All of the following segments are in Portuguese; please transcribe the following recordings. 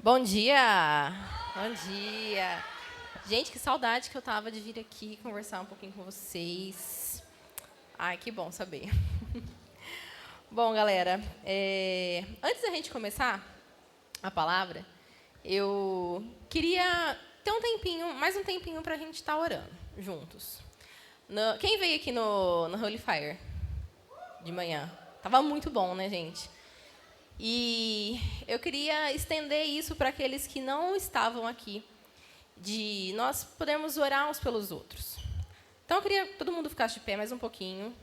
Bom dia! Bom dia! Gente, que saudade que eu tava de vir aqui conversar um pouquinho com vocês. Ai, que bom saber. Bom, galera, antes da gente começar a palavra, eu queria ter um tempinho, mais um tempinho para a gente estar orando juntos. Quem veio aqui no Holy Fire de manhã? Tava muito bom, né, gente? E eu queria estender isso para aqueles que não estavam aqui, de nós podermos orar uns pelos outros. Então, eu queria que todo mundo ficasse de pé mais um pouquinho.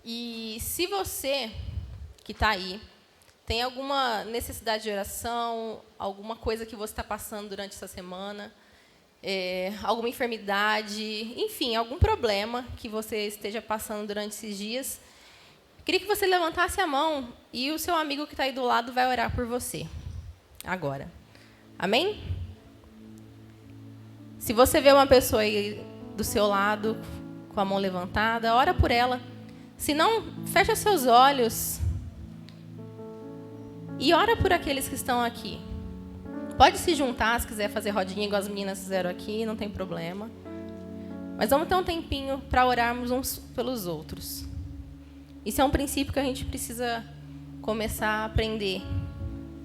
E se você que está aí tem alguma necessidade de oração, alguma coisa que você está passando durante essa semana, alguma enfermidade, enfim, algum problema que você esteja passando durante esses dias, queria que você levantasse a mão e o seu amigo que está aí do lado vai orar por você. Agora. Amém? Se você vê uma pessoa aí do seu lado com a mão levantada, ora por ela. Se não, fecha seus olhos e ora por aqueles que estão aqui. Pode se juntar, se quiser fazer rodinha igual as meninas fizeram aqui, não tem problema. Mas vamos ter um tempinho para orarmos uns pelos outros. Isso é um princípio que a gente precisa começar a aprender,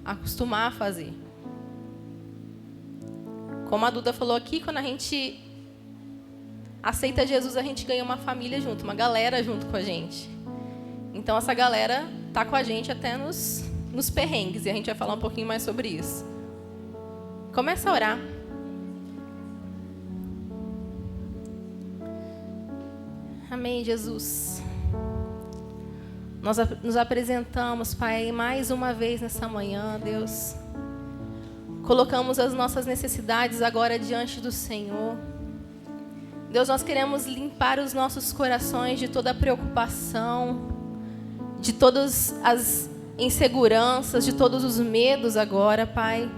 a acostumar a fazer. Como a Duda falou aqui, quando a gente aceita Jesus, a gente ganha uma família junto, uma galera junto com a gente. Então, essa galera está com a gente até nos perrengues, e a gente vai falar um pouquinho mais sobre isso. Começa a orar. Amém, Jesus. Nós nos apresentamos, Pai, mais uma vez nessa manhã, Deus. Colocamos as nossas necessidades agora diante do Senhor. Deus, nós queremos limpar os nossos corações de toda a preocupação, de todas as inseguranças, de todos os medos agora, Pai.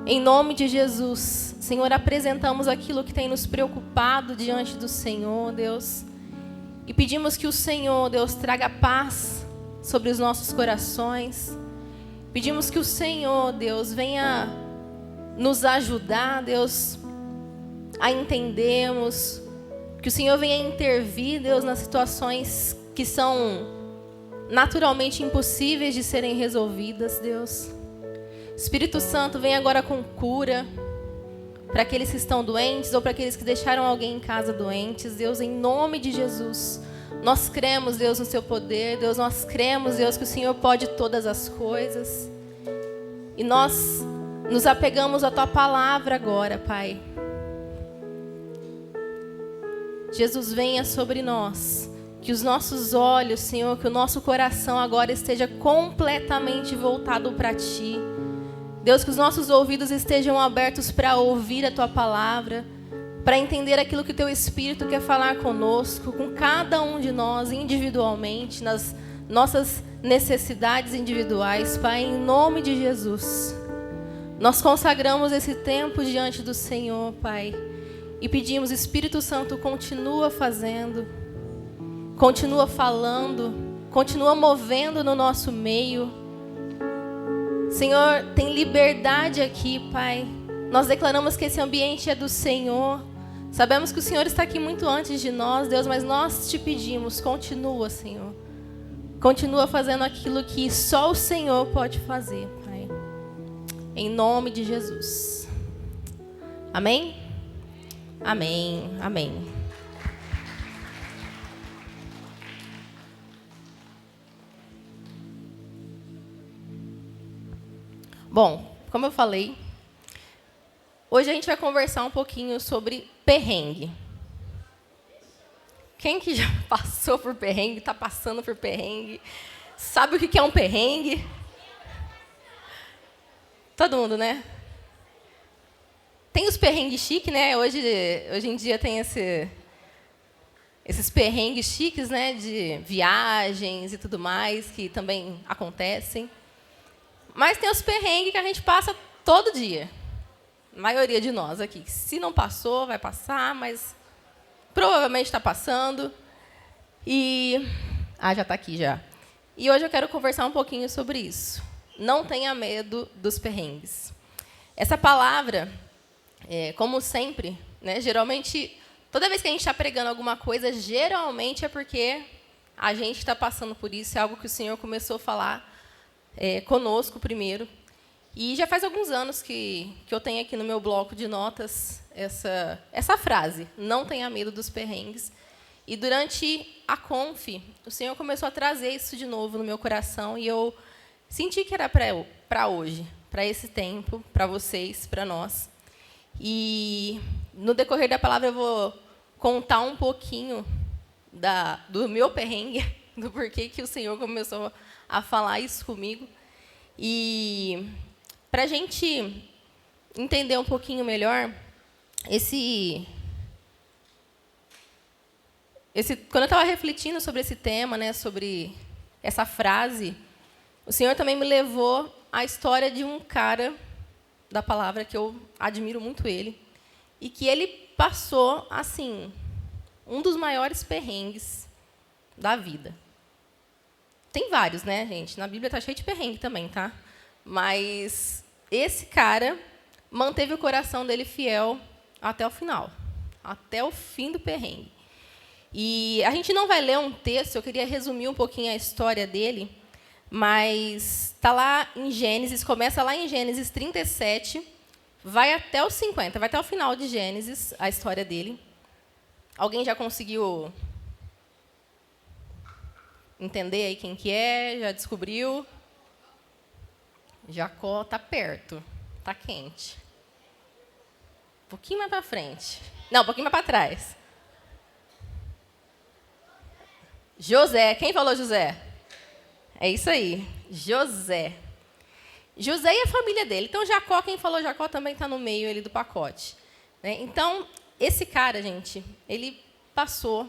Em nome de Jesus, Senhor, apresentamos aquilo que tem nos preocupado diante do Senhor, Deus. E pedimos que o Senhor, Deus, traga paz sobre os nossos corações. Pedimos que o Senhor, Deus, venha nos ajudar, Deus, a entendermos. Que o Senhor venha intervir, Deus, nas situações que são naturalmente impossíveis de serem resolvidas, Deus. Espírito Santo, vem agora com cura para aqueles que estão doentes ou para aqueles que deixaram alguém em casa doentes. Deus, em nome de Jesus, nós cremos, Deus, no seu poder. Deus, nós cremos, Deus, que o Senhor pode todas as coisas. E nós nos apegamos à tua palavra agora, Pai. Jesus, venha sobre nós. Que os nossos olhos, Senhor, que o nosso coração agora esteja completamente voltado para ti. Deus, que os nossos ouvidos estejam abertos para ouvir a tua palavra, para entender aquilo que o teu Espírito quer falar conosco, com cada um de nós individualmente, nas nossas necessidades individuais, Pai, em nome de Jesus. Nós consagramos esse tempo diante do Senhor, Pai, e pedimos, Espírito Santo, continua fazendo, continua falando, continua movendo no nosso meio. Senhor, tem liberdade aqui, Pai. Nós declaramos que esse ambiente é do Senhor. Sabemos que o Senhor está aqui muito antes de nós, Deus, mas nós te pedimos, continua, Senhor. Continua fazendo aquilo que só o Senhor pode fazer, Pai. Em nome de Jesus. Amém? Amém. Amém. Bom, como eu falei, hoje a gente vai conversar um pouquinho sobre perrengue. Quem que já passou por perrengue, está passando por perrengue, sabe o que é um perrengue? Todo mundo, né? Tem os perrengues chiques, né? Hoje em dia tem esses perrengues chiques, né? De viagens e tudo mais, que também acontecem. Mas tem os perrengues que a gente passa todo dia. A maioria de nós aqui. Se não passou, vai passar, mas provavelmente está passando. Já está aqui já. E hoje eu quero conversar um pouquinho sobre isso. não tenha medo dos perrengues. Essa palavra, como sempre, né, geralmente, toda vez que a gente está pregando alguma coisa, geralmente é porque a gente está passando por isso, é algo que o Senhor começou a falar conosco primeiro. E já faz alguns anos que eu tenho aqui no meu bloco de notas essa frase, não tenha medo dos perrengues. E durante a Conf, o Senhor começou a trazer isso de novo no meu coração, e eu senti que era para hoje, para esse tempo, para vocês, para nós. E no decorrer da palavra eu vou contar um pouquinho do meu perrengue, do porquê que o Senhor começou a falar isso comigo. E para a gente entender um pouquinho melhor, quando eu estava refletindo sobre esse tema, né, sobre essa frase, o Senhor também me levou à história de um cara da palavra que eu admiro muito ele, e que ele passou, assim, um dos maiores perrengues da vida. Tem vários, né, gente? Na Bíblia está cheio de perrengue também, tá? Mas esse cara manteve o coração dele fiel até o final, até o fim do perrengue. E a gente não vai ler um texto, eu queria resumir um pouquinho a história dele, mas está lá em Gênesis, começa lá em Gênesis 37, vai até os 50, vai até o final de Gênesis, a história dele. Alguém já conseguiu entender aí quem que é? Já descobriu? Jacó está perto, está quente. Um pouquinho mais para frente. Não, um pouquinho mais para trás. José. Quem falou José? É isso aí. José. José e a família dele. Então, Jacó, quem falou Jacó também está no meio ali do pacote. Né? Então, esse cara, gente, ele passou,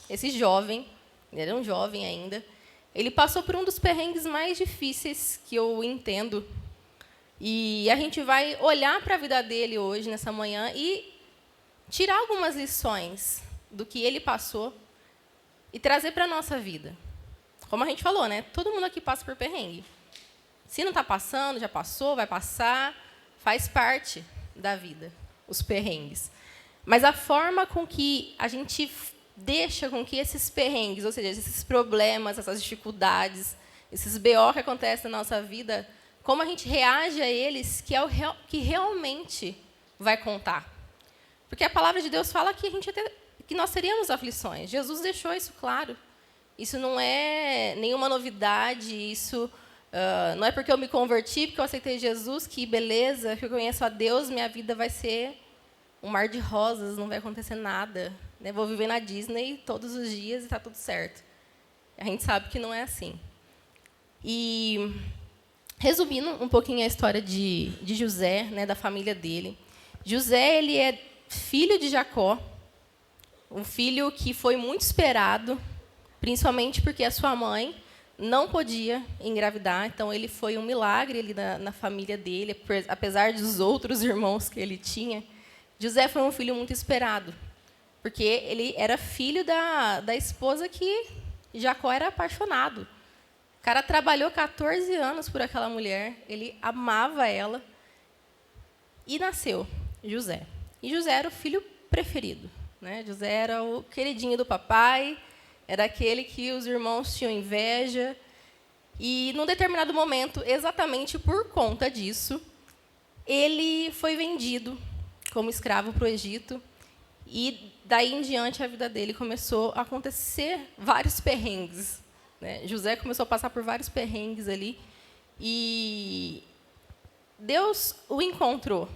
esse jovem, ele era um jovem ainda, ele passou por um dos perrengues mais difíceis que eu entendo. E a gente vai olhar para a vida dele hoje, nessa manhã, e tirar algumas lições do que ele passou e trazer para a nossa vida. Como a gente falou, né? Todo mundo aqui passa por perrengue. Se não está passando, já passou, vai passar, faz parte da vida, os perrengues. Mas a forma com que a gente deixa com que esses perrengues, ou seja, esses problemas, essas dificuldades, esses BO que acontecem na nossa vida, como a gente reage a eles, que é o que realmente vai contar. Porque a palavra de Deus fala que nós teríamos aflições. Jesus deixou isso claro. Isso não é nenhuma novidade, isso não é porque eu me converti, porque eu aceitei Jesus, que beleza, que eu conheço a Deus, minha vida vai ser um mar de rosas, não vai acontecer nada. Né? Vou viver na Disney todos os dias e está tudo certo. A gente sabe que não é assim. E, resumindo um pouquinho a história de José, né, da família dele. José, ele é filho de Jacó, um filho que foi muito esperado, principalmente porque a sua mãe não podia engravidar, então ele foi um milagre ali na família dele, apesar dos outros irmãos que ele tinha. José foi um filho muito esperado, porque ele era filho da esposa que Jacó era apaixonado. O cara trabalhou 14 anos por aquela mulher, ele amava ela, e nasceu José. E José era o filho preferido. Né? José era o queridinho do papai, era aquele que os irmãos tinham inveja. E, num determinado momento, exatamente por conta disso, ele foi vendido como escravo para o Egito. E, daí em diante, a vida dele começou a acontecer vários perrengues. Né? José começou a passar por vários perrengues ali. E Deus o encontrou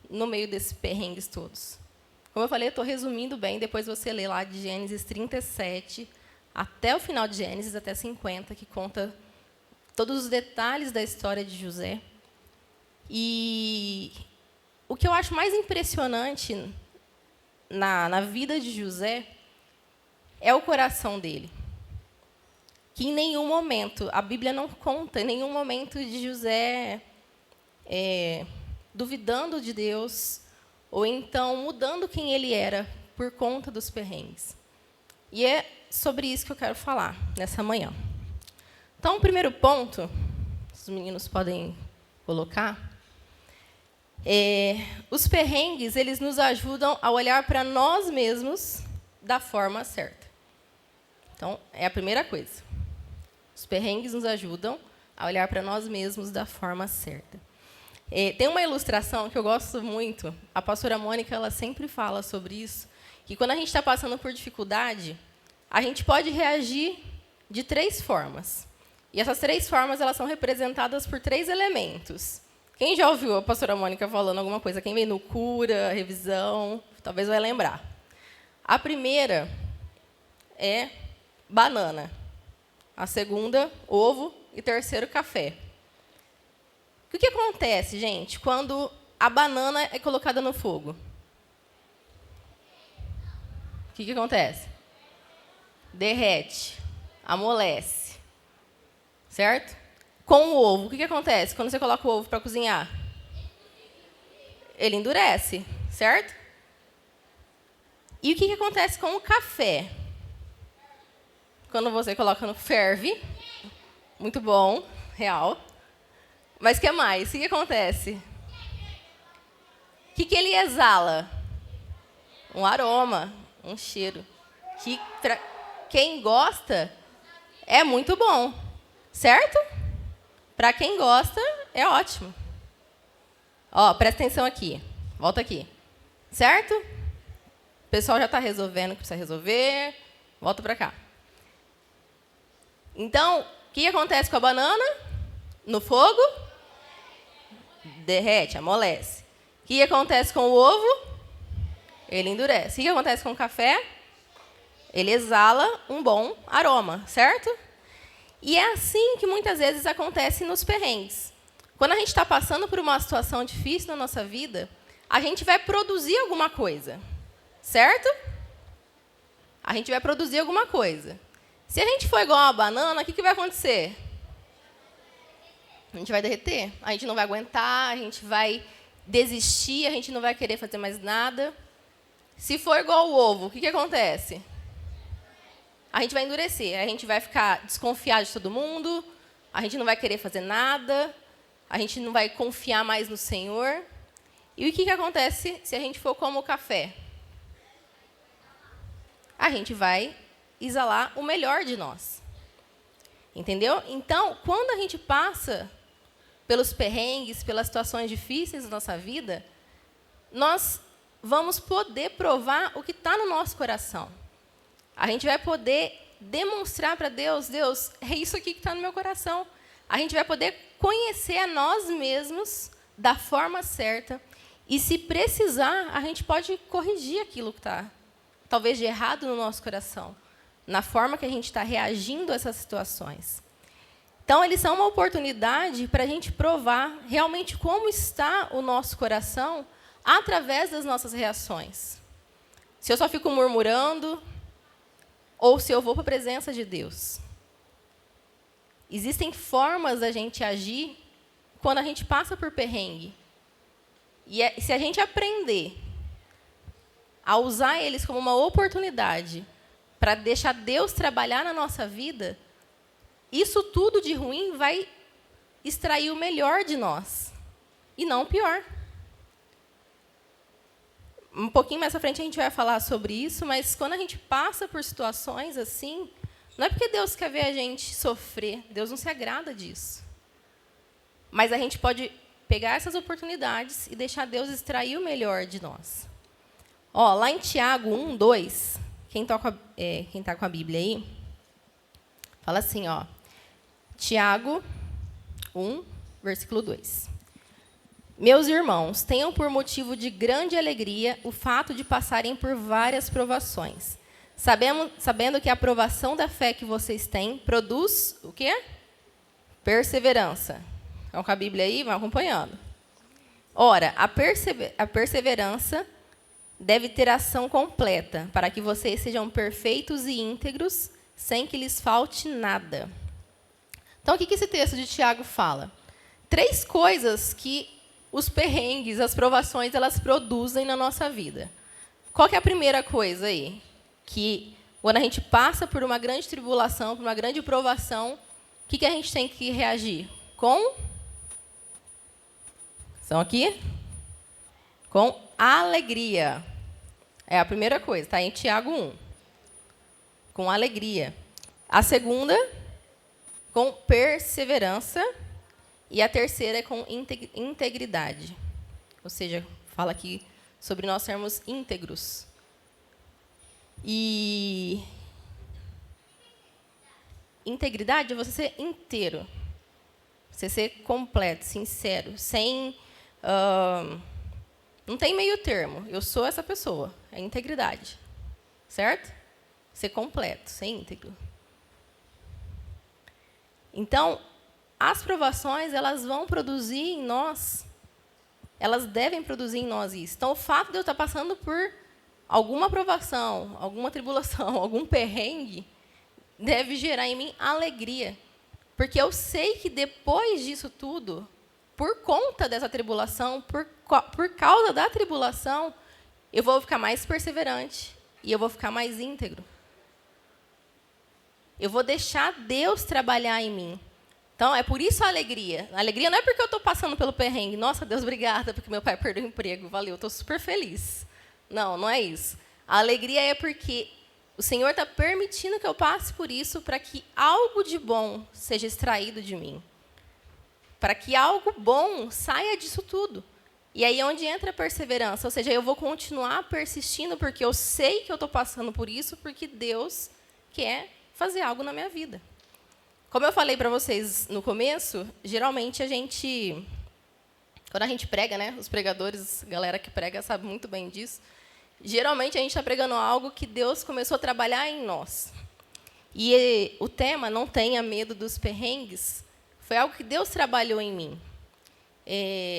no meio desses perrengues todos. Como eu falei, eu estou resumindo bem, depois você lê lá de Gênesis 37 até o final de Gênesis, até 50, que conta todos os detalhes da história de José. E o que eu acho mais impressionante na vida de José é o coração dele. Que em nenhum momento, a Bíblia não conta, em nenhum momento de José duvidando de Deus, ou então mudando quem ele era por conta dos perrengues. E é sobre isso que eu quero falar nessa manhã. Então, o primeiro ponto, os meninos podem colocar. Os perrengues, eles nos ajudam a olhar para nós mesmos da forma certa. Então, é a primeira coisa. Os perrengues nos ajudam a olhar para nós mesmos da forma certa. Tem uma ilustração que eu gosto muito. A pastora Mônica, ela sempre fala sobre isso, que quando a gente está passando por dificuldade, a gente pode reagir de 3 formas. E essas 3 formas, elas são representadas por 3 elementos. Quem já ouviu a pastora Mônica falando alguma coisa? Quem veio no cura, revisão, talvez vai lembrar. A primeira é banana. A segunda, ovo. E terceiro, café. O que acontece, gente, quando a banana é colocada no fogo? O que acontece? Derrete, amolece. Certo? Com o ovo, o que acontece quando você coloca o ovo para cozinhar? Ele endurece, certo? E o que acontece com o café? Quando você coloca no ferve, muito bom, real. Mas o que mais? O que acontece? O que ele exala? Um aroma, um cheiro. Que, para quem gosta, é muito bom. Certo? Para quem gosta, é ótimo. Ó, presta atenção aqui. Volta aqui. Certo? O pessoal já está resolvendo o que precisa resolver. Volta para cá. Então, o que acontece com a banana? No fogo? Derrete, amolece. O que acontece com o ovo? Ele endurece. O que acontece com o café? Ele exala um bom aroma, certo? E é assim que muitas vezes acontece nos perrengues. Quando a gente está passando por uma situação difícil na nossa vida, a gente vai produzir alguma coisa, certo? A gente vai produzir alguma coisa. Se a gente for igual uma banana, o que vai acontecer? A gente vai derreter, a gente não vai aguentar, a gente vai desistir, a gente não vai querer fazer mais nada. Se for igual o ovo, o que acontece? A gente vai endurecer, a gente vai ficar desconfiado de todo mundo, a gente não vai querer fazer nada, a gente não vai confiar mais no Senhor. E o que acontece se a gente for como o café? A gente vai exalar o melhor de nós. Entendeu? Então, quando a gente passa pelos perrengues, pelas situações difíceis da nossa vida, nós vamos poder provar o que está no nosso coração. A gente vai poder demonstrar para Deus, Deus, é isso aqui que está no meu coração. A gente vai poder conhecer a nós mesmos da forma certa e, se precisar, a gente pode corrigir aquilo que está, talvez, de errado no nosso coração, na forma que a gente está reagindo a essas situações. Então, eles são uma oportunidade para a gente provar realmente como está o nosso coração através das nossas reações. Se eu só fico murmurando, ou se eu vou para a presença de Deus. Existem formas da gente agir quando a gente passa por perrengue. E se a gente aprender a usar eles como uma oportunidade para deixar Deus trabalhar na nossa vida, isso tudo de ruim vai extrair o melhor de nós, e não o pior. Um pouquinho mais à frente a gente vai falar sobre isso, mas quando a gente passa por situações assim, não é porque Deus quer ver a gente sofrer, Deus não se agrada disso. Mas a gente pode pegar essas oportunidades e deixar Deus extrair o melhor de nós. Ó, lá em Tiago 1, 2, quem está com a Bíblia aí, fala assim, ó, Tiago 1, versículo 2. Meus irmãos, tenham por motivo de grande alegria o fato de passarem por várias provações, sabendo que a provação da fé que vocês têm produz o quê? Perseverança. Estão com a Bíblia aí? Vão acompanhando. Ora, a perseverança deve ter ação completa, para que vocês sejam perfeitos e íntegros, sem que lhes falte nada. Então, o que esse texto de Tiago fala? 3 coisas que os perrengues, as provações, elas produzem na nossa vida. Qual que é a primeira coisa aí? Que quando a gente passa por uma grande tribulação, por uma grande provação, o que a gente tem que reagir? com... Estão aqui? Com alegria. É a primeira coisa, está em Tiago 1. Com alegria. A segunda, com perseverança. E a terceira é com integridade. Ou seja, fala aqui sobre nós sermos íntegros. E integridade é você ser inteiro. Você ser completo, sincero, sem... não tem meio termo. Eu sou essa pessoa. É integridade. Certo? Ser completo, ser íntegro. Então, as provações, elas vão produzir em nós, elas devem produzir em nós isso. Então, o fato de eu estar passando por alguma provação, alguma tribulação, algum perrengue, deve gerar em mim alegria. Porque eu sei que depois disso tudo, por conta dessa tribulação, por causa da tribulação, eu vou ficar mais perseverante e eu vou ficar mais íntegro. Eu vou deixar Deus trabalhar em mim. Então, é por isso a alegria. A alegria não é porque eu estou passando pelo perrengue. Nossa, Deus, obrigada, porque meu pai perdeu o emprego. Valeu, estou super feliz. Não, não é isso. A alegria é porque o Senhor está permitindo que eu passe por isso para que algo de bom seja extraído de mim. Para que algo bom saia disso tudo. E aí é onde entra a perseverança. Ou seja, eu vou continuar persistindo porque eu sei que eu estou passando por isso, porque Deus quer fazer algo na minha vida. Como eu falei para vocês no começo, geralmente quando a gente prega, né, os pregadores, a galera que prega sabe muito bem disso, geralmente a gente está pregando algo que Deus começou a trabalhar em nós. E o tema, não tenha medo dos perrengues, foi algo que Deus trabalhou em mim.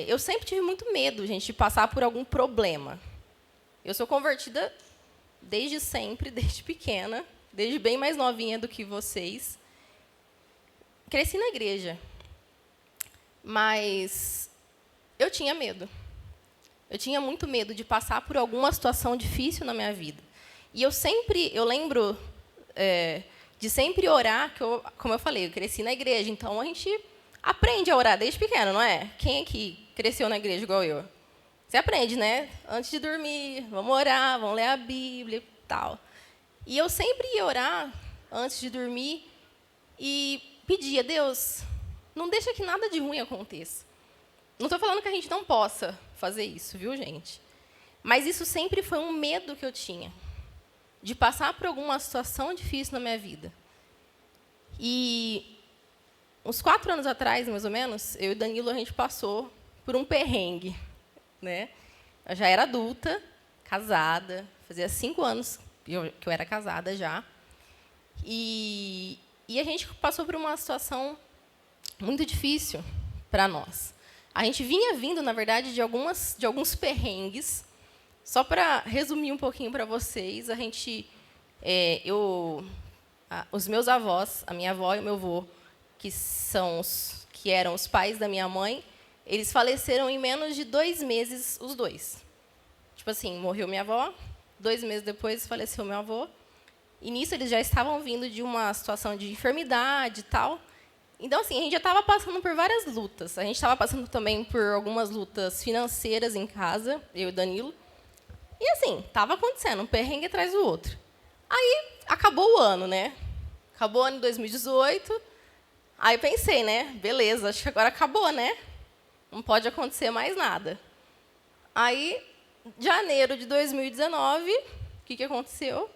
Eu sempre tive muito medo, gente, de passar por algum problema. Eu sou convertida desde sempre, desde pequena, desde bem mais novinha do que vocês. Cresci na igreja, mas eu tinha medo. Eu tinha muito medo de passar por alguma situação difícil na minha vida. E eu lembro de sempre orar, como eu falei, eu cresci na igreja, então a gente aprende a orar desde pequeno, não é? Quem aqui cresceu na igreja igual eu? Você aprende, né? Antes de dormir, vamos orar, vamos ler a Bíblia e tal. E eu sempre ia orar antes de dormir e pedia, Deus, não deixa que nada de ruim aconteça. Não estou falando que a gente não possa fazer isso, viu, gente? Mas isso sempre foi um medo que eu tinha, de passar por alguma situação difícil na minha vida. E uns 4 anos atrás, mais ou menos, eu e Danilo, a gente passou por um perrengue. Né? Eu já era adulta, casada, fazia 5 anos que eu era casada já. E a gente passou por uma situação muito difícil para nós. A gente vinha vindo, na verdade, de alguns perrengues. Só para resumir um pouquinho para vocês, os meus avós, a minha avó e o meu avô, que eram os pais da minha mãe, eles faleceram em menos de 2 meses, os dois. Tipo assim, morreu minha avó, 2 meses depois faleceu meu avô. E nisso eles já estavam vindo de uma situação de enfermidade e tal. Então, assim, a gente já estava passando por várias lutas. A gente estava passando também por algumas lutas financeiras em casa, eu e Danilo. E, assim, estava acontecendo, um perrengue atrás do outro. Aí, acabou o ano, né? Acabou o ano de 2018. Aí pensei, né? Beleza, acho que agora acabou, né? Não pode acontecer mais nada. Aí, janeiro de 2019, o que aconteceu?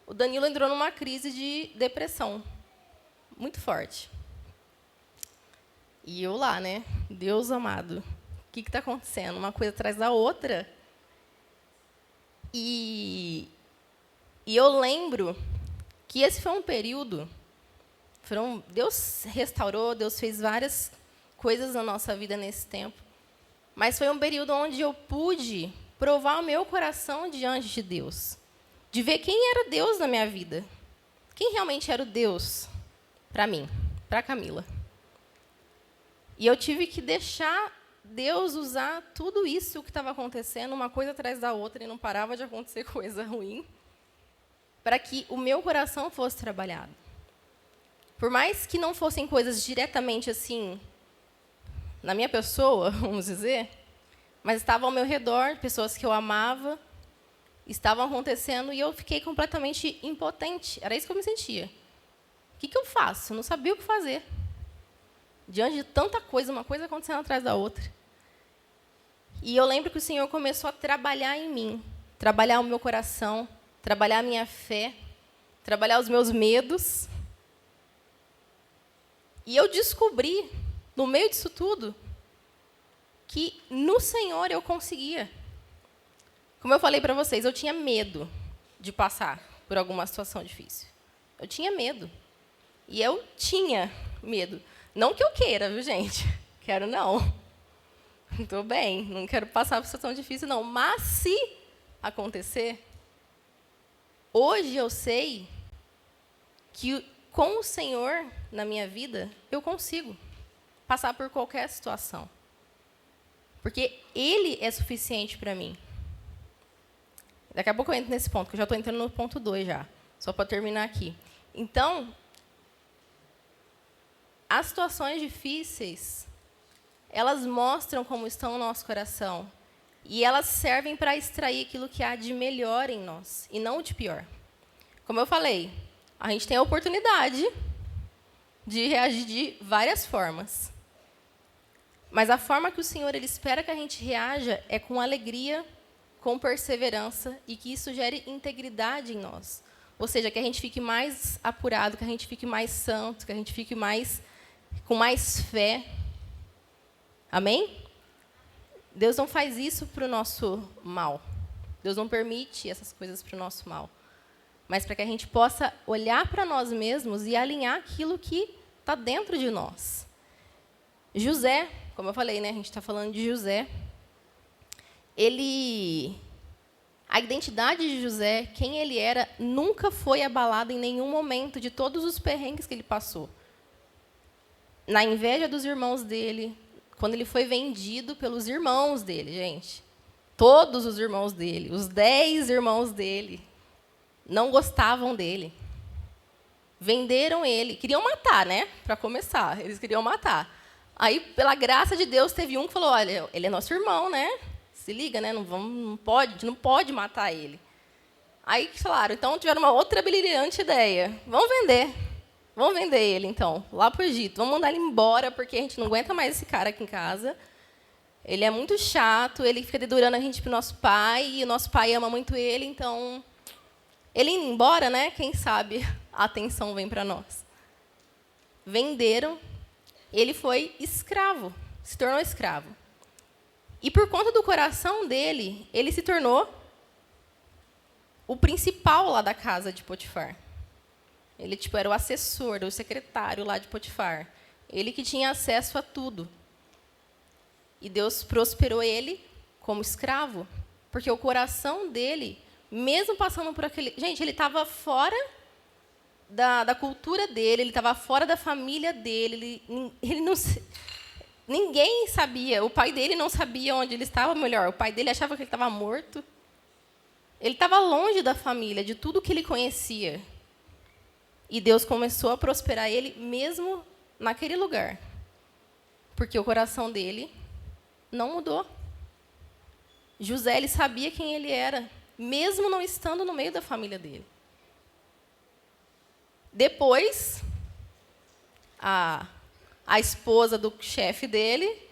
O Danilo entrou numa crise de depressão muito forte. E eu lá, né? Deus amado, o que está acontecendo? Uma coisa atrás da outra. E eu lembro que esse foi um período... Deus restaurou, Deus fez várias coisas na nossa vida nesse tempo. Mas foi um período onde eu pude provar o meu coração diante de Deus. De ver quem era Deus na minha vida. Quem realmente era o Deus para mim, para Camila. E eu tive que deixar Deus usar tudo isso que estava acontecendo, uma coisa atrás da outra, e não parava de acontecer coisa ruim, para que o meu coração fosse trabalhado. Por mais que não fossem coisas diretamente assim na minha pessoa, vamos dizer, mas estavam ao meu redor, pessoas que eu amava, estavam acontecendo e eu fiquei completamente impotente. Era isso que eu me sentia. O que eu faço? Eu não sabia o que fazer. Diante de tanta coisa, uma coisa acontecendo atrás da outra. E eu lembro que o Senhor começou a trabalhar em mim, trabalhar o meu coração, trabalhar a minha fé, trabalhar os meus medos. E eu descobri, no meio disso tudo, que no Senhor eu conseguia. Como eu falei para vocês, eu tinha medo de passar por alguma situação difícil. Eu tinha medo. E eu tinha medo. Não que eu queira, viu, gente? Quero não. Estou bem, não quero passar por situação difícil, não. Mas se acontecer, hoje eu sei que com o Senhor na minha vida, eu consigo passar por qualquer situação. Porque Ele é suficiente para mim. Daqui a pouco eu entro nesse ponto, que eu já estou entrando no ponto 2 já. Só para terminar aqui. Então, as situações difíceis, elas mostram como estão o nosso coração. E elas servem para extrair aquilo que há de melhor em nós, e não de pior. Como eu falei, a gente tem a oportunidade de reagir de várias formas. Mas a forma que o Senhor ele espera que a gente reaja é com alegria, com perseverança, e que isso gere integridade em nós. Ou seja, que a gente fique mais apurado, que a gente fique mais santo, que a gente fique com mais fé. Amém? Deus não faz isso para o nosso mal. Deus não permite essas coisas para o nosso mal. Mas para que a gente possa olhar para nós mesmos e alinhar aquilo que está dentro de nós. José, como eu falei, né, a gente está falando de José. A identidade de José, quem ele era, nunca foi abalada em nenhum momento de todos os perrengues que ele passou. Na inveja dos irmãos dele, quando ele foi vendido pelos irmãos dele, gente. Todos os irmãos dele, os 10 irmãos dele, não gostavam dele. Venderam ele. Queriam matar, né? Para começar, eles queriam matar. Aí, pela graça de Deus, teve um que falou, olha, ele é nosso irmão, né? Se liga, né? Não pode matar ele. Aí falaram, então tiveram uma outra brilhante ideia. Vamos vender ele, então, lá para o Egito. Vamos mandar ele embora, porque a gente não aguenta mais esse cara aqui em casa. Ele é muito chato, ele fica dedurando a gente para o nosso pai, e o nosso pai ama muito ele, então, ele indo embora, né? Quem sabe a atenção vem para nós. Venderam, ele foi escravo, se tornou escravo. E por conta do coração dele, ele se tornou o principal lá da casa de Potifar. Ele era o assessor, o secretário lá de Potifar. Ele que tinha acesso a tudo. E Deus prosperou ele como escravo, porque o coração dele, mesmo passando por aquele... Gente, ele estava fora da cultura dele, ele estava fora da família dele, ele não... Ninguém sabia, o pai dele não sabia onde ele estava, melhor, o pai dele achava que ele estava morto. Ele estava longe da família, de tudo que ele conhecia. E Deus começou a prosperar ele mesmo naquele lugar. Porque o coração dele não mudou. José, ele sabia quem ele era, mesmo não estando no meio da família dele. Depois, a esposa do chefe dele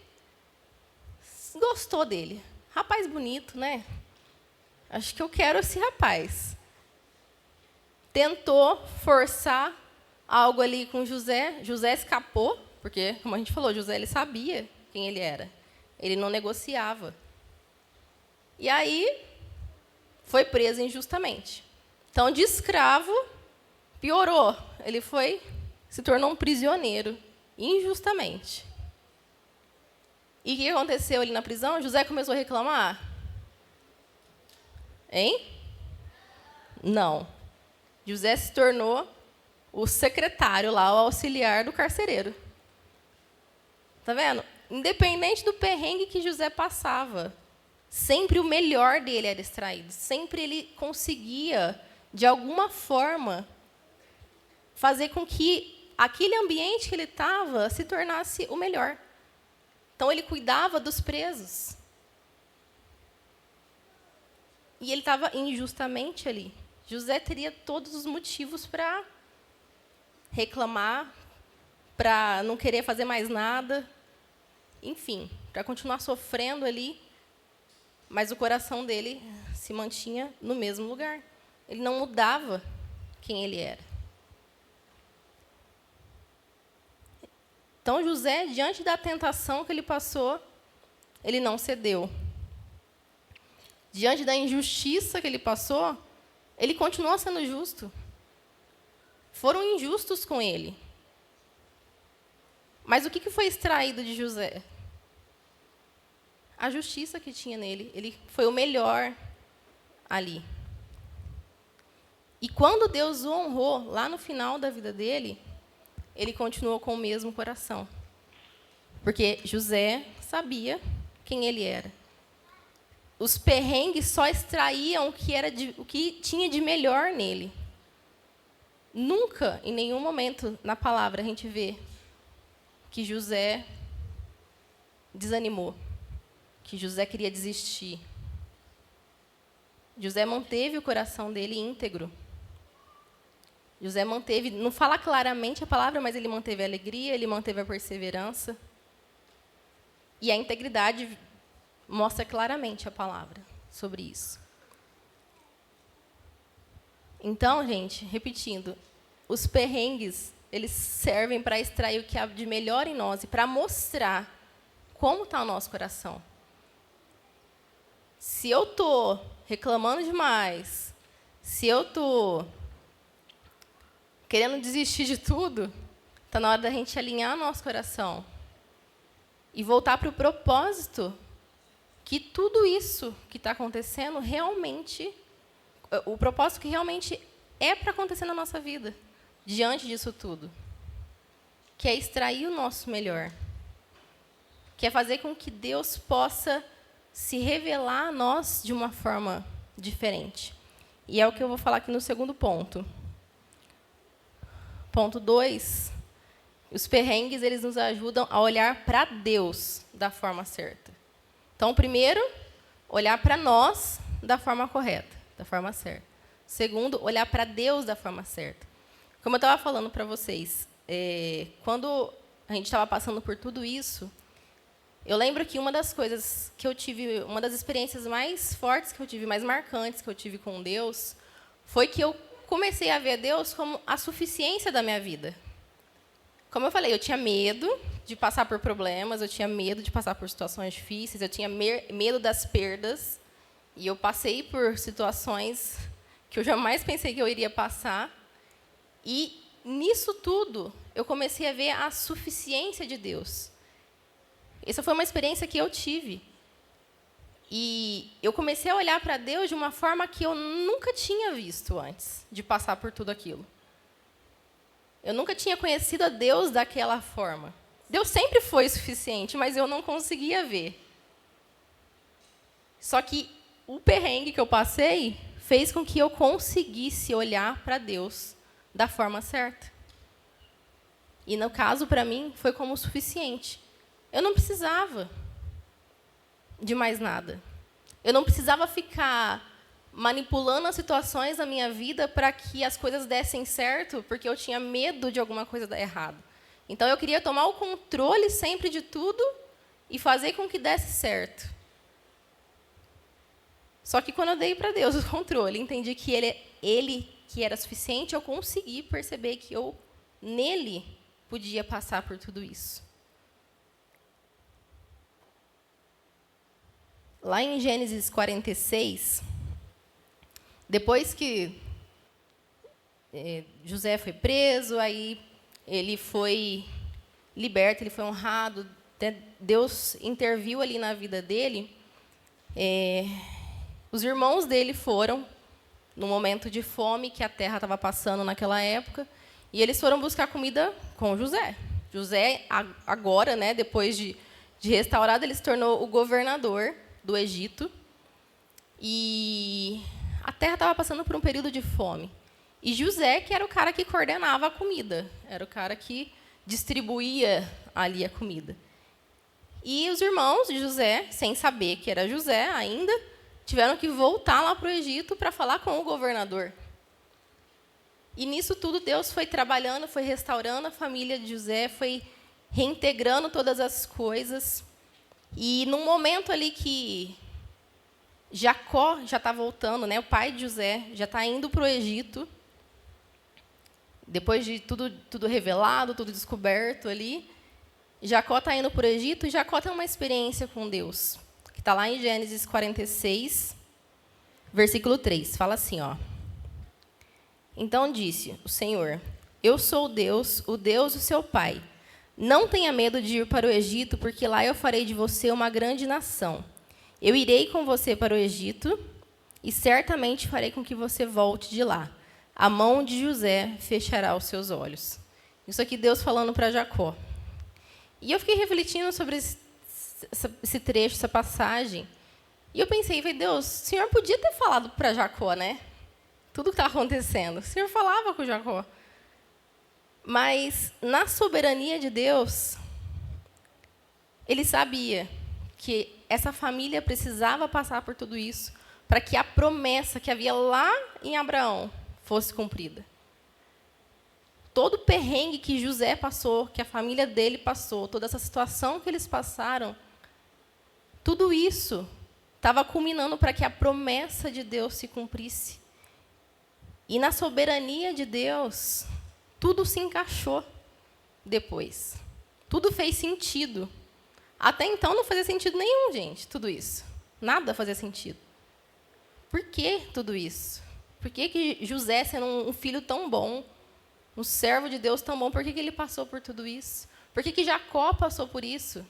gostou dele. Rapaz bonito, né? Acho que eu quero esse rapaz. Tentou forçar algo ali com José. José escapou, porque, como a gente falou, José ele sabia quem ele era. Ele não negociava. E aí, foi preso injustamente. Então, de escravo, piorou. Ele se tornou um prisioneiro, injustamente. E o que aconteceu ali na prisão? José começou a reclamar? Hein? Não. José se tornou o secretário lá, o auxiliar do carcereiro. Tá vendo? Independente do perrengue que José passava, sempre o melhor dele era extraído. Sempre ele conseguia, de alguma forma, fazer com que aquele ambiente que ele estava se tornasse o melhor. Então, ele cuidava dos presos. E ele estava injustamente ali. José teria todos os motivos para reclamar, para não querer fazer mais nada, enfim, para continuar sofrendo ali, mas o coração dele se mantinha no mesmo lugar. Ele não mudava quem ele era. Então, José, diante da tentação que ele passou, ele não cedeu. Diante da injustiça que ele passou, ele continuou sendo justo. Foram injustos com ele. Mas o que foi extraído de José? A justiça que tinha nele. Ele foi o melhor ali. E quando Deus o honrou, lá no final da vida dele, ele continuou com o mesmo coração. Porque José sabia quem ele era. Os perrengues só extraíam o que tinha de melhor nele. Nunca, em nenhum momento, na palavra, a gente vê que José desanimou, que José queria desistir. José manteve o coração dele íntegro. José manteve, não fala claramente a palavra, mas ele manteve a alegria, ele manteve a perseverança. E a integridade mostra claramente a palavra sobre isso. Então, gente, repetindo, os perrengues, eles servem para extrair o que há de melhor em nós e para mostrar como está o nosso coração. Se eu estou reclamando demais, se eu estou querendo desistir de tudo, está na hora da gente alinhar nosso coração e voltar para o propósito que tudo isso que está acontecendo realmente, o propósito que realmente é para acontecer na nossa vida, diante disso tudo, que é extrair o nosso melhor, que é fazer com que Deus possa se revelar a nós de uma forma diferente. E é o que eu vou falar aqui no segundo ponto. Ponto 2, os perrengues, eles nos ajudam a olhar para Deus da forma certa. Então, primeiro, olhar para nós da forma correta, da forma certa. Segundo, olhar para Deus da forma certa. Como eu estava falando para vocês, quando a gente estava passando por tudo isso, eu lembro que uma das coisas que eu tive, uma das experiências mais fortes que eu tive, mais marcantes que eu tive com Deus, foi que eu comecei a ver Deus como a suficiência da minha vida. Como eu falei, eu tinha medo de passar por problemas, eu tinha medo de passar por situações difíceis, eu tinha medo das perdas, e eu passei por situações que eu jamais pensei que eu iria passar. E, nisso tudo, eu comecei a ver a suficiência de Deus. Essa foi uma experiência que eu tive. E eu comecei a olhar para Deus de uma forma que eu nunca tinha visto antes de passar por tudo aquilo. Eu nunca tinha conhecido a Deus daquela forma. Deus sempre foi suficiente, mas eu não conseguia ver. Só que o perrengue que eu passei fez com que eu conseguisse olhar para Deus da forma certa. E, no caso, para mim, foi como o suficiente. Eu não precisava de mais nada. Eu não precisava ficar manipulando as situações da minha vida para que as coisas dessem certo, porque eu tinha medo de alguma coisa dar errado. Então, eu queria tomar o controle sempre de tudo e fazer com que desse certo. Só que, quando eu dei para Deus o controle, entendi que Ele que era suficiente, eu consegui perceber que eu, nele, podia passar por tudo isso. Lá em Gênesis 46, depois que José foi preso, aí ele foi liberto, ele foi honrado, Deus interviu ali na vida dele. Os irmãos dele foram, no momento de fome que a terra estava passando naquela época, e eles foram buscar comida com José. José, agora, né, depois de restaurado, ele se tornou o governador do Egito, e a terra estava passando por um período de fome. E José, que era o cara que coordenava a comida, era o cara que distribuía ali a comida. E os irmãos de José, sem saber que era José ainda, tiveram que voltar lá para o Egito para falar com o governador. E nisso tudo Deus foi trabalhando, foi restaurando a família de José, foi reintegrando todas as coisas. E num momento ali que Jacó já está voltando, né, o pai de José já está indo para o Egito, depois de tudo revelado, tudo descoberto ali, Jacó está indo para o Egito e Jacó tem uma experiência com Deus, que está lá em Gênesis 46, versículo 3. Fala assim, ó. Então disse o Senhor: eu sou Deus, o Deus do seu pai. Não tenha medo de ir para o Egito, porque lá eu farei de você uma grande nação. Eu irei com você para o Egito e certamente farei com que você volte de lá. A mão de José fechará os seus olhos. Isso aqui Deus falando para Jacó. E eu fiquei refletindo sobre esse trecho, essa passagem. E eu pensei, Deus, o Senhor podia ter falado para Jacó, né? Tudo que está acontecendo. O Senhor falava com Jacó. Mas, na soberania de Deus, ele sabia que essa família precisava passar por tudo isso para que a promessa que havia lá em Abraão fosse cumprida. Todo o perrengue que José passou, que a família dele passou, toda essa situação que eles passaram, tudo isso estava culminando para que a promessa de Deus se cumprisse. E na soberania de Deus, tudo se encaixou depois. Tudo fez sentido. Até então não fazia sentido nenhum, gente, tudo isso. Nada fazia sentido. Por que tudo isso? Por que José, sendo um filho tão bom, um servo de Deus tão bom, por que ele passou por tudo isso? Por que Jacó passou por isso?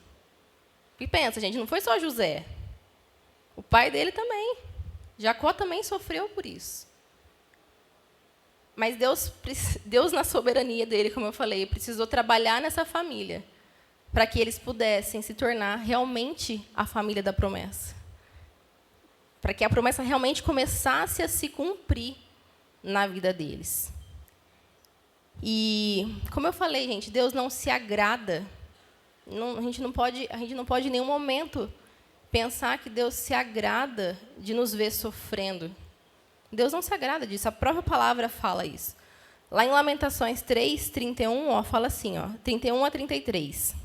E pensa, gente, não foi só José. O pai dele também. Jacó também sofreu por isso. Mas Deus, na soberania dele, como eu falei, precisou trabalhar nessa família para que eles pudessem se tornar realmente a família da promessa. Para que a promessa realmente começasse a se cumprir na vida deles. E, como eu falei, gente, Deus não se agrada. A gente não pode em nenhum momento pensar que Deus se agrada de nos ver sofrendo. Deus não se agrada disso, a própria palavra fala isso. Lá em Lamentações 3, 31, fala assim, 31 a 33.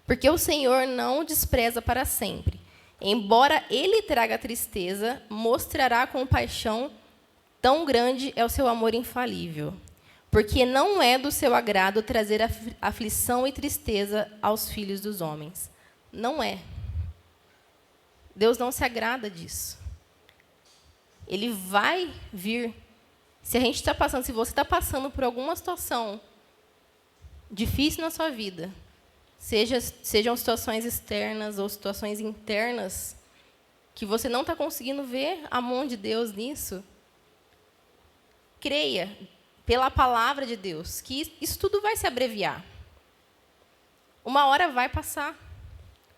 Porque o Senhor não o despreza para sempre. Embora ele traga tristeza, mostrará compaixão, tão grande é o seu amor infalível. Porque não é do seu agrado trazer aflição e tristeza aos filhos dos homens. Não é. Deus não se agrada disso. Ele vai vir. Se você está passando por alguma situação difícil na sua vida, sejam situações externas ou situações internas, que você não está conseguindo ver a mão de Deus nisso, creia, pela palavra de Deus, que isso tudo vai se abreviar. Uma hora vai passar,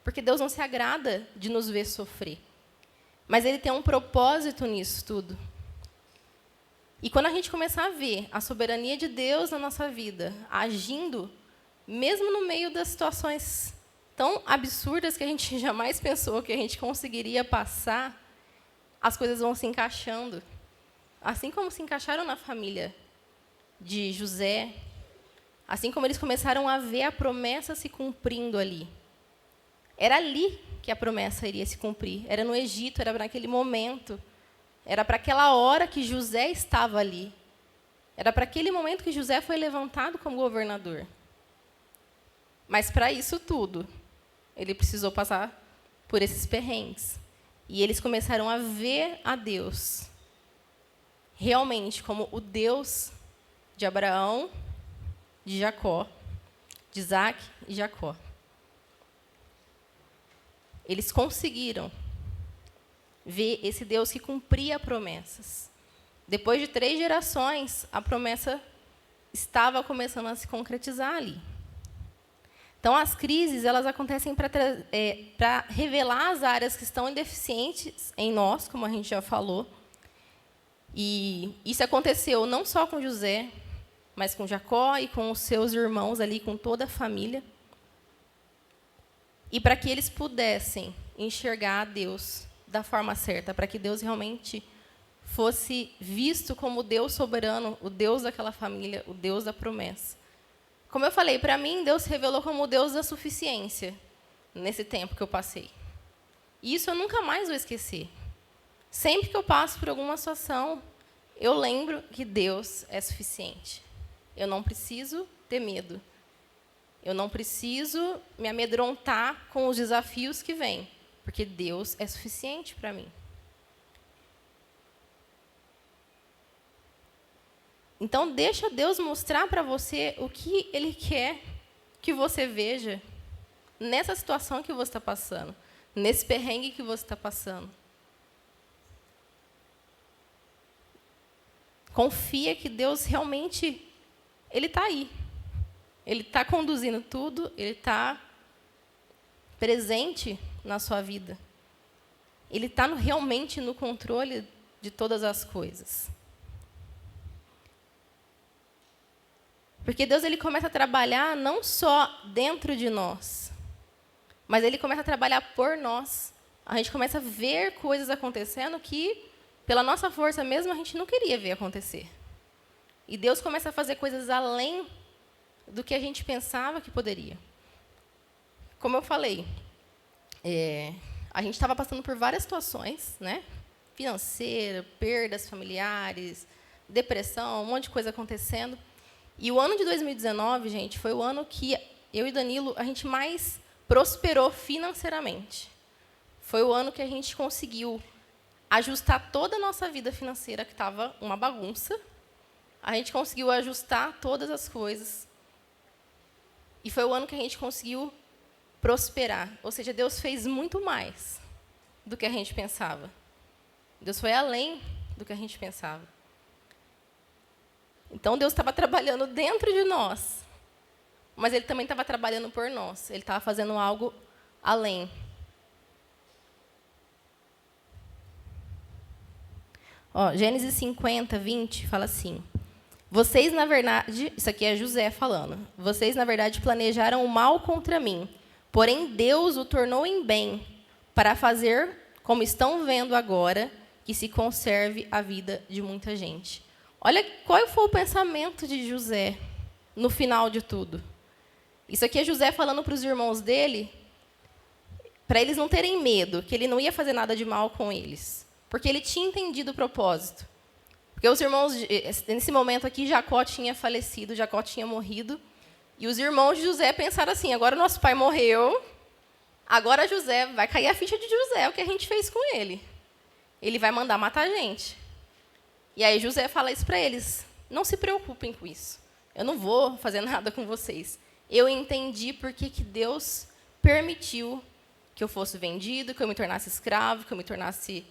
porque Deus não se agrada de nos ver sofrer. Mas Ele tem um propósito nisso tudo. E quando a gente começar a ver a soberania de Deus na nossa vida, agindo, mesmo no meio das situações tão absurdas que a gente jamais pensou que a gente conseguiria passar, as coisas vão se encaixando. Assim como se encaixaram na família de José, assim como eles começaram a ver a promessa se cumprindo ali. Era ali que a promessa iria se cumprir. Era no Egito, era naquele momento. Era para aquela hora que José estava ali. Era para aquele momento que José foi levantado como governador. Mas, para isso tudo, ele precisou passar por esses perrengues. E eles começaram a ver a Deus realmente como o Deus de Abraão, de Jacó, de Isaac e Jacó. Eles conseguiram ver esse Deus que cumpria promessas. Depois de 3 gerações, a promessa estava começando a se concretizar ali. Então, as crises elas acontecem para revelar as áreas que estão deficientes em nós, como a gente já falou. E isso aconteceu não só com José, mas com Jacó e com os seus irmãos ali, com toda a família. e para que eles pudessem enxergar Deus da forma certa, para que Deus realmente fosse visto como o Deus soberano, o Deus daquela família, o Deus da promessa. Como eu falei, para mim, Deus se revelou como o Deus da suficiência nesse tempo que eu passei. E isso eu nunca mais vou esquecer. Sempre que eu passo por alguma situação, eu lembro que Deus é suficiente. Eu não preciso ter medo. Eu não preciso me amedrontar com os desafios que vêm, porque Deus é suficiente para mim. Então, deixa Deus mostrar para você o que Ele quer que você veja nessa situação que você está passando, nesse perrengue que você está passando. Confia que Deus realmente, Ele está aí. Ele está conduzindo tudo, Ele está presente na sua vida. Ele está realmente no controle de todas as coisas. Porque Deus ele começa a trabalhar não só dentro de nós, mas Ele começa a trabalhar por nós. A gente começa a ver coisas acontecendo que, pela nossa força mesmo, a gente não queria ver acontecer. E Deus começa a fazer coisas além do que a gente pensava que poderia. Como eu falei, a gente estava passando por várias situações, né? Financeira, perdas familiares, depressão, um monte de coisa acontecendo. E o ano de 2019, gente, foi o ano que eu e Danilo, a gente mais prosperou financeiramente. Foi o ano que a gente conseguiu ajustar toda a nossa vida financeira, que estava uma bagunça. A gente conseguiu ajustar todas as coisas. E foi o ano que a gente conseguiu prosperar. Ou seja, Deus fez muito mais do que a gente pensava. Deus foi além do que a gente pensava. Então, Deus estava trabalhando dentro de nós, mas Ele também estava trabalhando por nós. Ele estava fazendo algo além. Gênesis 50, 20, fala assim: vocês, na verdade, isso aqui é José falando, vocês, na verdade, planejaram o mal contra mim, porém Deus o tornou em bem, para fazer, como estão vendo agora, que se conserve a vida de muita gente. Olha qual foi o pensamento de José no final de tudo. Isso aqui é José falando para os irmãos dele, para eles não terem medo, que ele não ia fazer nada de mal com eles, porque ele tinha entendido o propósito. Porque os irmãos, nesse momento aqui, Jacó tinha falecido, Jacó tinha morrido, e os irmãos de José pensaram assim: agora o nosso pai morreu, agora José, vai cair a ficha de José, o que a gente fez com ele. Ele vai mandar matar a gente. E aí José fala isso para eles: não se preocupem com isso. Eu não vou fazer nada com vocês. Eu entendi por que Deus permitiu que eu fosse vendido, que eu me tornasse escravo, que eu me tornasse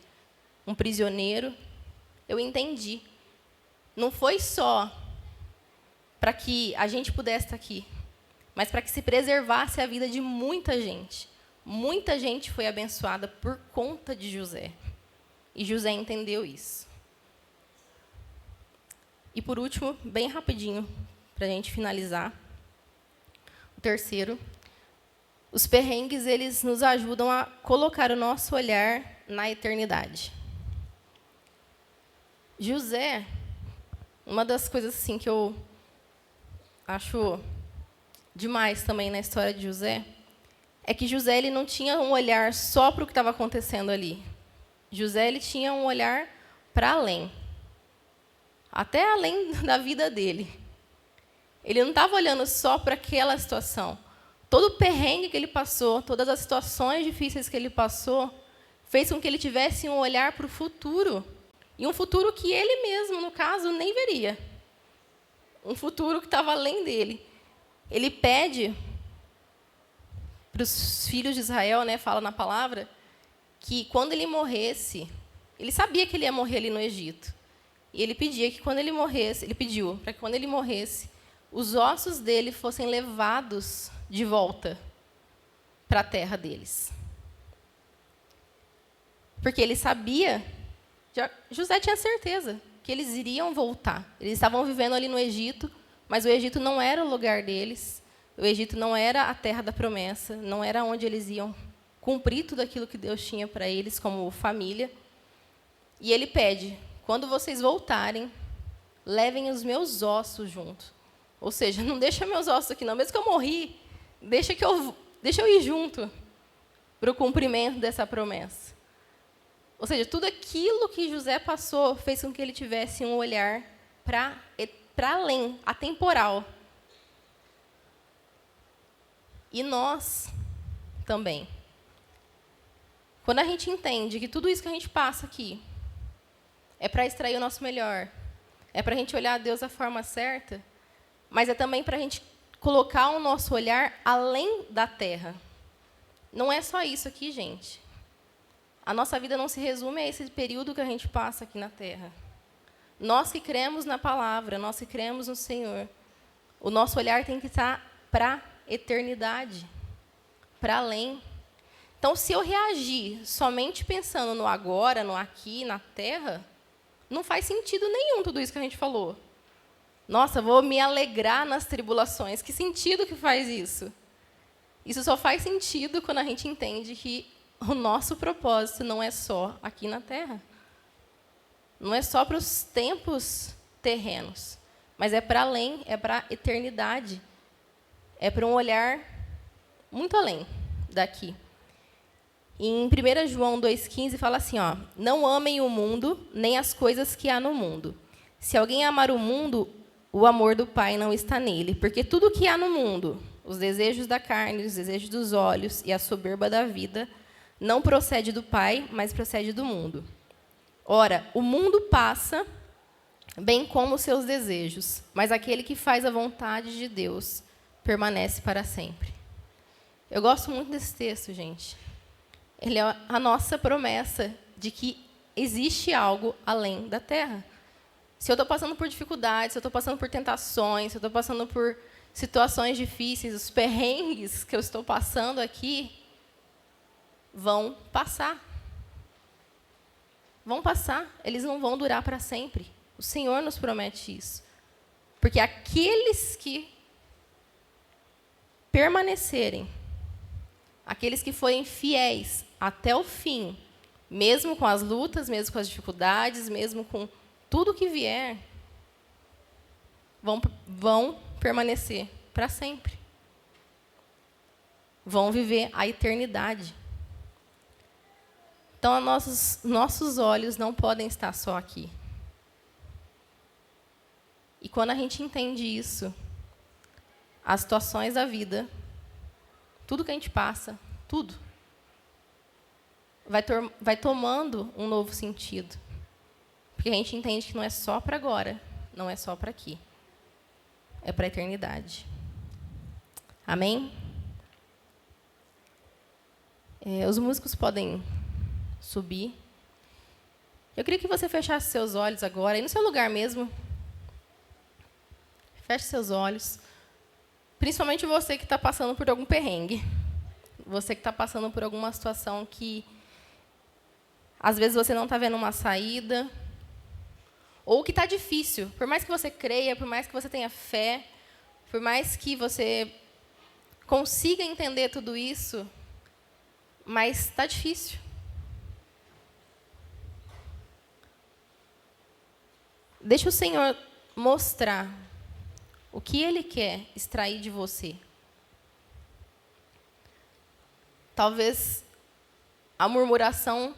um prisioneiro. Eu entendi. Não foi só para que a gente pudesse estar aqui, mas para que se preservasse a vida de muita gente. Muita gente foi abençoada por conta de José. E José entendeu isso. E, por último, bem rapidinho, para a gente finalizar, o terceiro, os perrengues eles nos ajudam a colocar o nosso olhar na eternidade. José, uma das coisas assim, que eu acho demais também na história de José, é que José ele não tinha um olhar só para o que estava acontecendo ali. José ele tinha um olhar para além. Até além da vida dele. Ele não estava olhando só para aquela situação. Todo o perrengue que ele passou, todas as situações difíceis que ele passou, fez com que ele tivesse um olhar para o futuro. E um futuro que ele mesmo, no caso, nem veria. Um futuro que estava além dele. Ele pede para os filhos de Israel, né, fala na palavra, que quando ele morresse, ele sabia que ele ia morrer ali no Egito. E ele pedia que quando ele morresse, ele pediu para que quando ele morresse, os ossos dele fossem levados de volta para a terra deles. Porque ele sabia, José tinha certeza que eles iriam voltar. Eles estavam vivendo ali no Egito, mas o Egito não era o lugar deles. O Egito não era a terra da promessa, não era onde eles iam cumprir tudo aquilo que Deus tinha para eles como família. E ele pede, quando vocês voltarem, levem os meus ossos junto. Ou seja, não deixa meus ossos aqui não, mesmo que eu morri, deixa eu ir junto para o cumprimento dessa promessa. Ou seja, tudo aquilo que José passou fez com que ele tivesse um olhar para além, atemporal. E nós também. Quando a gente entende que tudo isso que a gente passa aqui é para extrair o nosso melhor, é para a gente olhar a Deus da forma certa, mas é também para a gente colocar o nosso olhar além da terra. Não é só isso aqui, gente. A nossa vida não se resume a esse período que a gente passa aqui na terra. Nós que cremos na palavra, nós que cremos no Senhor, o nosso olhar tem que estar para a eternidade, para além. Então, se eu reagir somente pensando no agora, no aqui, na terra, não faz sentido nenhum tudo isso que a gente falou. Nossa, vou me alegrar nas tribulações. Que sentido que faz isso? Isso só faz sentido quando a gente entende que o nosso propósito não é só aqui na terra. Não é só para os tempos terrenos, mas é para além, é para a eternidade. É para um olhar muito além daqui. Em 1 João 2,15 fala assim, ó, não amem o mundo, nem as coisas que há no mundo. Se alguém amar o mundo, o amor do Pai não está nele. Porque tudo que há no mundo, os desejos da carne, os desejos dos olhos e a soberba da vida, não procede do Pai, mas procede do mundo. Ora, o mundo passa, bem como os seus desejos, mas aquele que faz a vontade de Deus permanece para sempre. Eu gosto muito desse texto, gente. Ele é a nossa promessa de que existe algo além da terra. Se eu estou passando por dificuldades, se eu estou passando por tentações, se eu estou passando por situações difíceis, os perrengues que eu estou passando aqui vão passar. Vão passar, eles não vão durar para sempre. O Senhor nos promete isso. Porque aqueles que permanecerem, aqueles que forem fiéis até o fim, mesmo com as lutas, mesmo com as dificuldades, mesmo com tudo que vier, vão permanecer para sempre. Vão viver a eternidade. Então, nossos olhos não podem estar só aqui. E quando a gente entende isso, as situações da tudo que a gente passa, tudo, vai tomando um novo sentido. Porque a gente entende que não é só para agora, não é só para aqui. É para a eternidade. Amém? Os músicos podem subir. Eu queria que você fechasse seus olhos agora, aí no seu lugar mesmo. Feche seus olhos. Principalmente você que está passando por algum perrengue. Você que está passando por alguma situação que, às vezes, você não está vendo uma saída. Ou que está difícil. Por mais que você creia, por mais que você tenha fé, por mais que você consiga entender tudo isso, mas está difícil. Deixa o Senhor mostrar o que Ele quer extrair de você. Talvez a murmuração,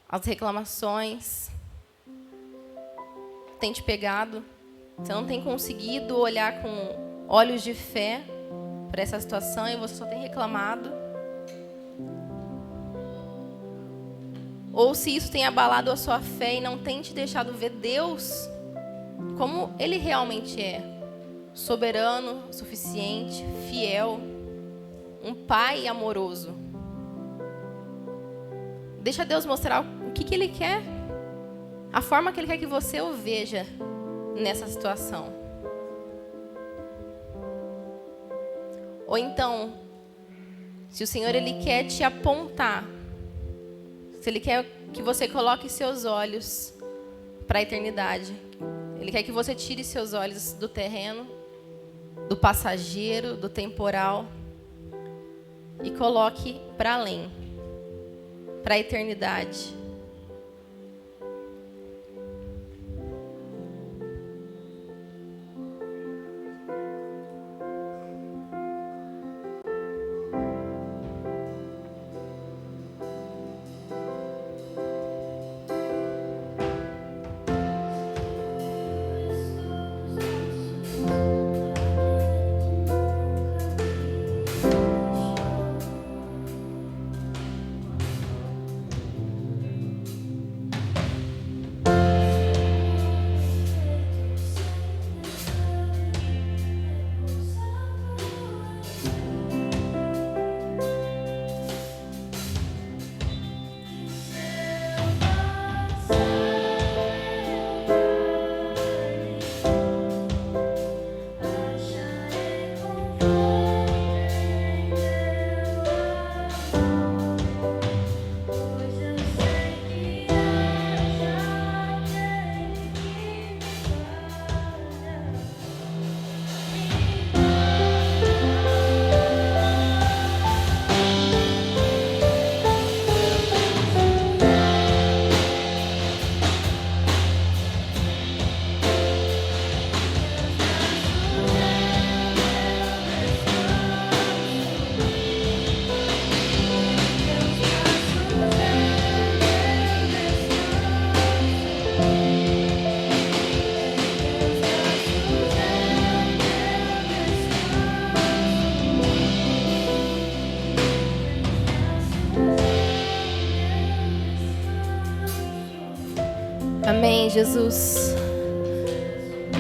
as reclamações tem te pegado. Você não tem conseguido olhar com olhos de fé para essa situação e você só tem reclamado. Ou se isso tem abalado a sua fé e não tem te deixado ver Deus como Ele realmente é. Soberano, suficiente, fiel, um Pai amoroso. Deixa Deus mostrar o que Ele quer, a forma que Ele quer que você o veja nessa situação. Ou então, se o Senhor Ele quer te apontar, se Ele quer que você coloque seus olhos para a eternidade, Ele quer que você tire seus olhos do terreno, do passageiro, do temporal, e coloque para além, para a eternidade. Amém, Jesus.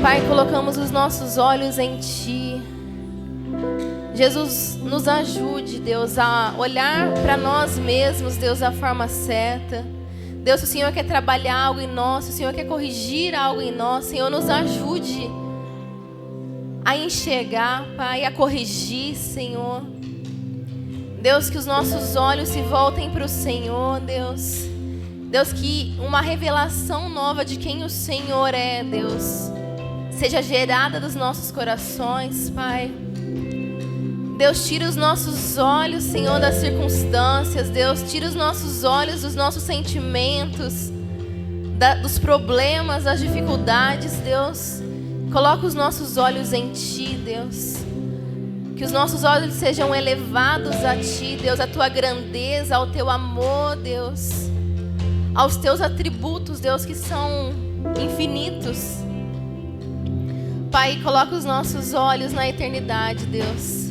Pai, colocamos os nossos olhos em Ti. Jesus, nos ajude, Deus, a olhar para nós mesmos, Deus, da forma certa. Deus, se o Senhor quer trabalhar algo em nós, se o Senhor quer corrigir algo em nós, Senhor, nos ajude a enxergar, Pai, a corrigir, Senhor. Deus, que os nossos olhos se voltem para o Senhor, Deus. Deus, que uma revelação nova de quem o Senhor é, Deus, seja gerada dos nossos corações, Pai. Deus, tira os nossos olhos, Senhor, das circunstâncias. Deus, tira os nossos olhos dos nossos sentimentos, dos problemas, das dificuldades, Deus. Coloca os nossos olhos em Ti, Deus. Que os nossos olhos sejam elevados a Ti, Deus, a Tua grandeza, ao Teu amor, Deus. Aos Teus atributos, Deus, que são infinitos. Pai, coloca os nossos olhos na eternidade, Deus.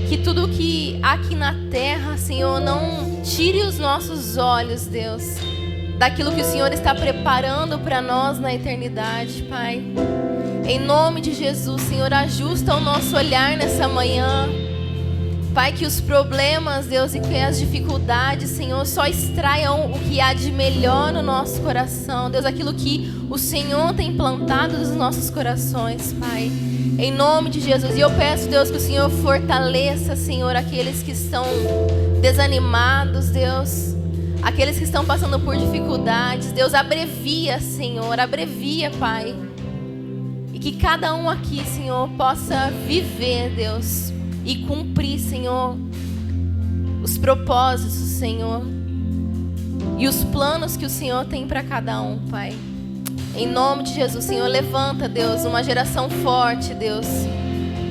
Que tudo que há aqui na terra, Senhor, não tire os nossos olhos, Deus, daquilo que o Senhor está preparando para nós na eternidade, Pai. Em nome de Jesus, Senhor, ajusta o nosso olhar nessa manhã. Pai, que os problemas, Deus, e que as dificuldades, Senhor, só extraiam o que há de melhor no nosso coração. Deus, aquilo que o Senhor tem plantado nos nossos corações, Pai. Em nome de Jesus. E eu peço, Deus, que o Senhor fortaleça, Senhor, aqueles que estão desanimados, Deus. Aqueles que estão passando por dificuldades. Deus, abrevia, Senhor, abrevia, Pai. E que cada um aqui, Senhor, possa viver, Deus, e cumprir, Senhor, os propósitos, Senhor, e os planos que o Senhor tem para cada um, Pai. Em nome de Jesus, Senhor, levanta, Deus, uma geração forte, Deus.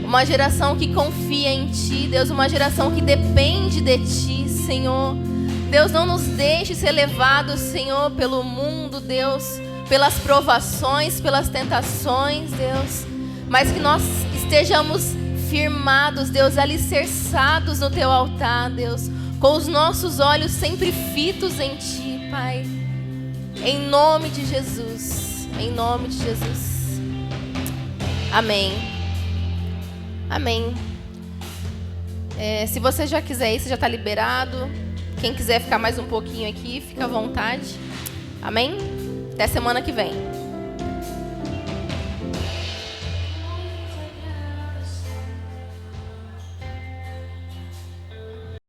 Uma geração que confia em Ti, Deus. Uma geração que depende de Ti, Senhor. Deus, não nos deixe ser levados, Senhor, pelo mundo, Deus, pelas provações, pelas tentações, Deus. Mas que nós estejamos firmados, Deus, alicerçados no Teu altar, Deus, com os nossos olhos sempre fitos em Ti, Pai. Em nome de Jesus, em nome de Jesus. Amém. Amém. Se você já quiser ir, você já está liberado. Quem quiser ficar mais um pouquinho aqui, fica à vontade. Amém? Até semana que vem.